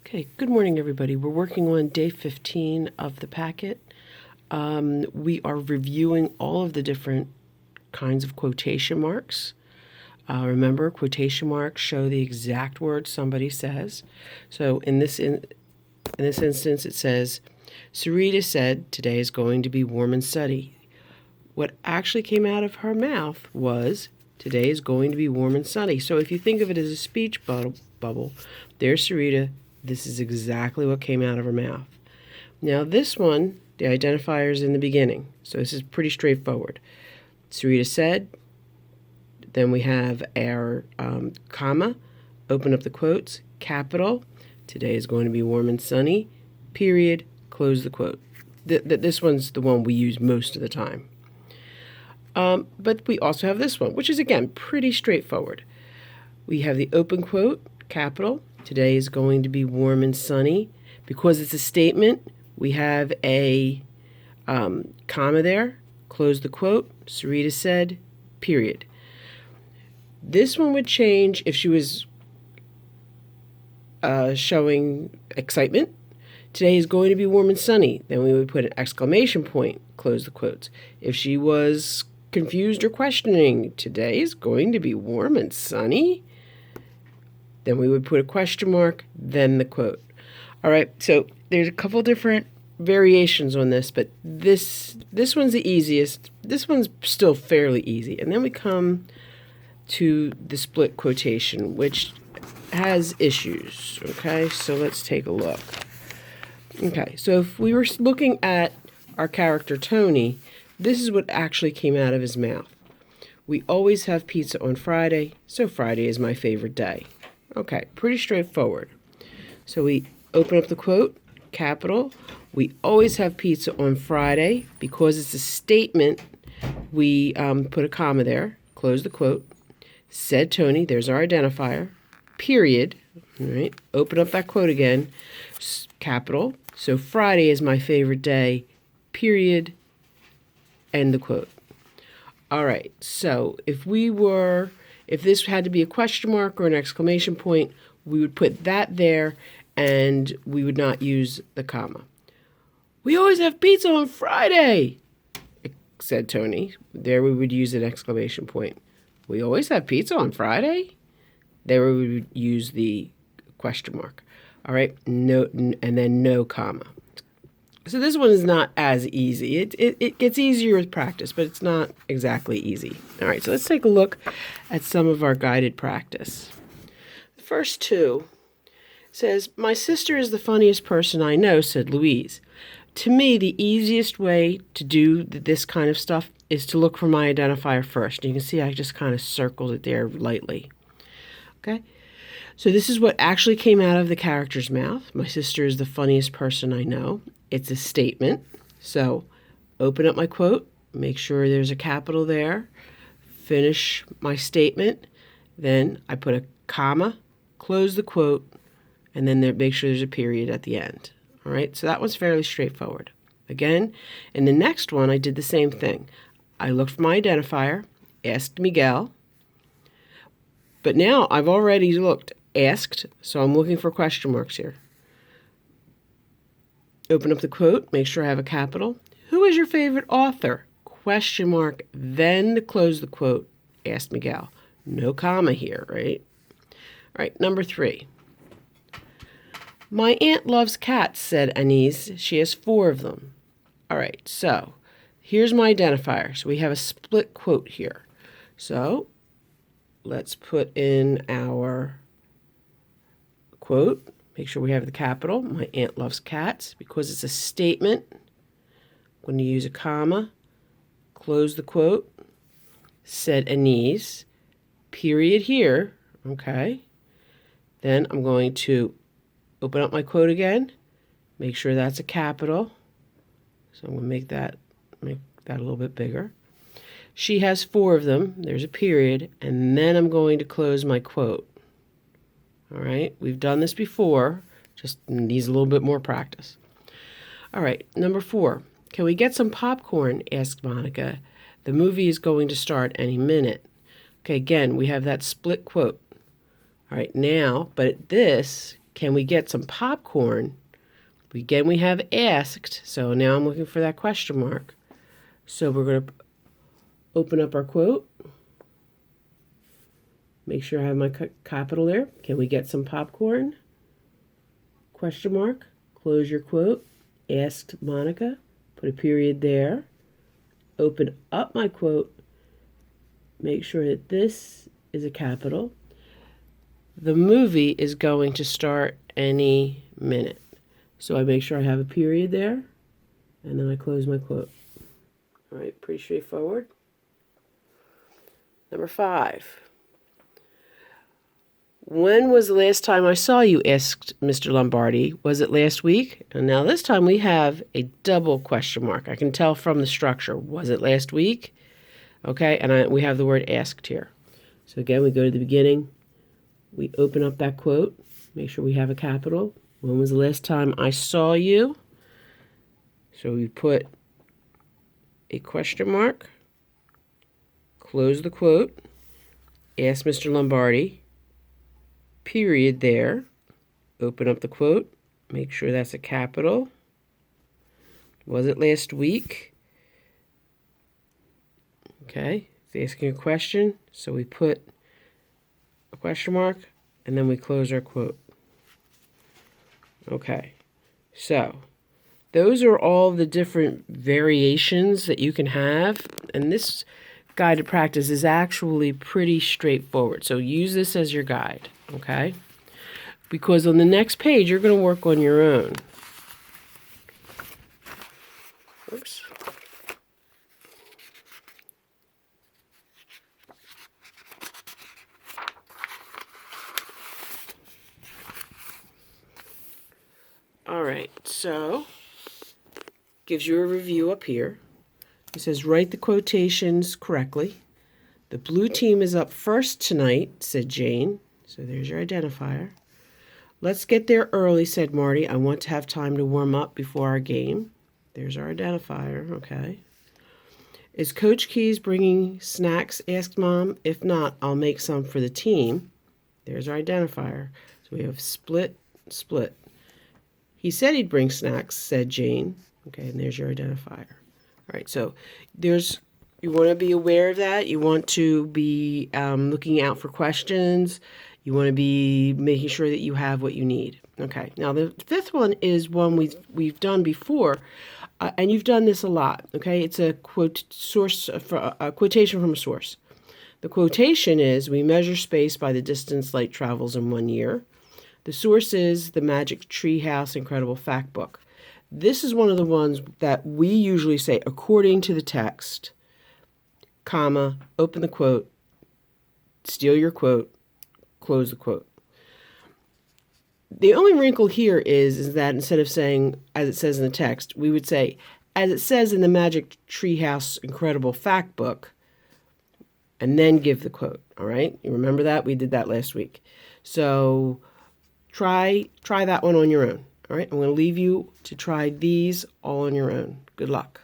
Okay, good morning, everybody. We're working on day 15 of the packet. We are reviewing all of the different kinds of quotation marks. Remember, quotation marks show the exact words somebody says. So in this instance, it says, Sarita said, today is going to be warm and sunny. What actually came out of her mouth was, today is going to be warm and sunny. So if you think of it as a speech bubble, there's Sarita. This is exactly what came out of her mouth. Now this one, the identifier is in the beginning. So this is pretty straightforward. Sarita said, then we have our comma, open up the quotes, capital, today is going to be warm and sunny, period, close the quote. This one's the one we use most of the time. But we also have this one, which is, again, pretty straightforward. We have the open quote, capital, today is going to be warm and sunny. Because it's a statement, we have a comma there, close the quote, Sarita said, period. This one would change if she was showing excitement. Today is going to be warm and sunny. Then we would put an exclamation point, close the quotes. If she was confused or questioning, today is going to be warm and sunny, then we would put a question mark, then the quote. All right, so there's a couple different variations on this, but this one's the easiest. This one's still fairly easy. And then we come to the split quotation, which has issues. Okay, so let's take a look. Okay, so if we were looking at our character Tony, this is what actually came out of his mouth. We always have pizza on Friday, so Friday is my favorite day. Okay, pretty straightforward. So we open up the quote, capital. We always have pizza on Friday. Because it's a statement, we put a comma there, close the quote. Said Tony, there's our identifier, period. All right, open up that quote again, capital. So Friday is my favorite day, period, end the quote. All right, so if this had to be a question mark or an exclamation point, we would put that there and we would not use the comma. We always have pizza on Friday, said Tony. There we would use an exclamation point. We always have pizza on Friday? There we would use the question mark. All right, no, and then no comma. So this one is not as easy. It gets easier with practice, but it's not exactly easy. All right, so let's take a look at some of our guided practice. The first two says, my sister is the funniest person I know, said Louise. To me, the easiest way to do this kind of stuff is to look for my identifier first. You can see I just kind of circled it there lightly. Okay? So this is what actually came out of the character's mouth. My sister is the funniest person I know. It's a statement. So open up my quote, make sure there's a capital there, finish my statement, then I put a comma, close the quote, and then make sure there's a period at the end. All right, so that one's fairly straightforward. Again, in the next one, I did the same thing. I looked for my identifier, asked Miguel, but now I've already asked, so I'm looking for question marks here. Open up the quote, make sure I have a capital. Who is your favorite author? Question mark, then close the quote, asked Miguel. No comma here, right? All right, number 3. My aunt loves cats, said Anise. She has 4 of them. All right, so here's my identifier. So we have a split quote here. So let's put in our quote. Make sure we have the capital. My aunt loves cats. Because it's a statement, I'm going to use a comma, close the quote, said Anise, period here, okay? Then I'm going to open up my quote again, make sure that's a capital. So I'm going to make that a little bit bigger. She has 4 of them. There's a period. And then I'm going to close my quote. All right, we've done this before, just needs a little bit more practice. All right, number 4. Can we get some popcorn? Asked Monica. The movie is going to start any minute. Okay, again, we have that split quote. All right, now, but this can we get some popcorn? Again, we have asked, so now I'm looking for that question mark. So we're going to open up our quote. Make sure I have my capital there. Can we get some popcorn? Question mark. Close your quote. Asked Monica. Put a period there. Open up my quote. Make sure that this is a capital. The movie is going to start any minute. So I make sure I have a period there, and then I close my quote. All right, pretty straightforward. Number 5. When was the last time I saw you? Asked Mr. Lombardi. Was it last week? And now this time we have a double question mark. I can tell from the structure. Was it last week? Okay, and we have the word asked here. So again, we go to the beginning. We open up that quote. Make sure we have a capital. When was the last time I saw you? So we put a question mark. Close the quote. Ask Mr. Lombardi. Period there. Open up the quote. Make sure that's a capital. Was it last week? Okay, it's asking a question, so we put a question mark, and then we close our quote. Okay, so those are all the different variations that you can have, and this guided practice is actually pretty straightforward. So use this as your guide, okay? Because on the next page, you're going to work on your own. Oops. All right, so gives you a review up here. It says, write the quotations correctly. The blue team is up first tonight, said Jane. So there's your identifier. Let's get there early, said Marty. I want to have time to warm up before our game. There's our identifier, okay. Is Coach Keys bringing snacks? Asked Mom. If not, I'll make some for the team. There's our identifier. So we have split, split. He said he'd bring snacks, said Jane. Okay, and there's your identifier. All right, so you want to be aware of that. You want to be looking out for questions. You want to be making sure that you have what you need. Okay, now the 5th one is one we've done before, and you've done this a lot. Okay, it's a quotation from a source. The quotation is, we measure space by the distance light travels in 1 year. The source is the Magic Treehouse Incredible Fact Book. This is one of the ones that we usually say, according to the text, comma, open the quote, steal your quote, close the quote. The only wrinkle here is that instead of saying, as it says in the text, we would say, as it says in the Magic Treehouse Incredible Fact Book, and then give the quote, all right? You remember that? We did that last week. So try that one on your own. All right, I'm going to leave you to try these all on your own. Good luck.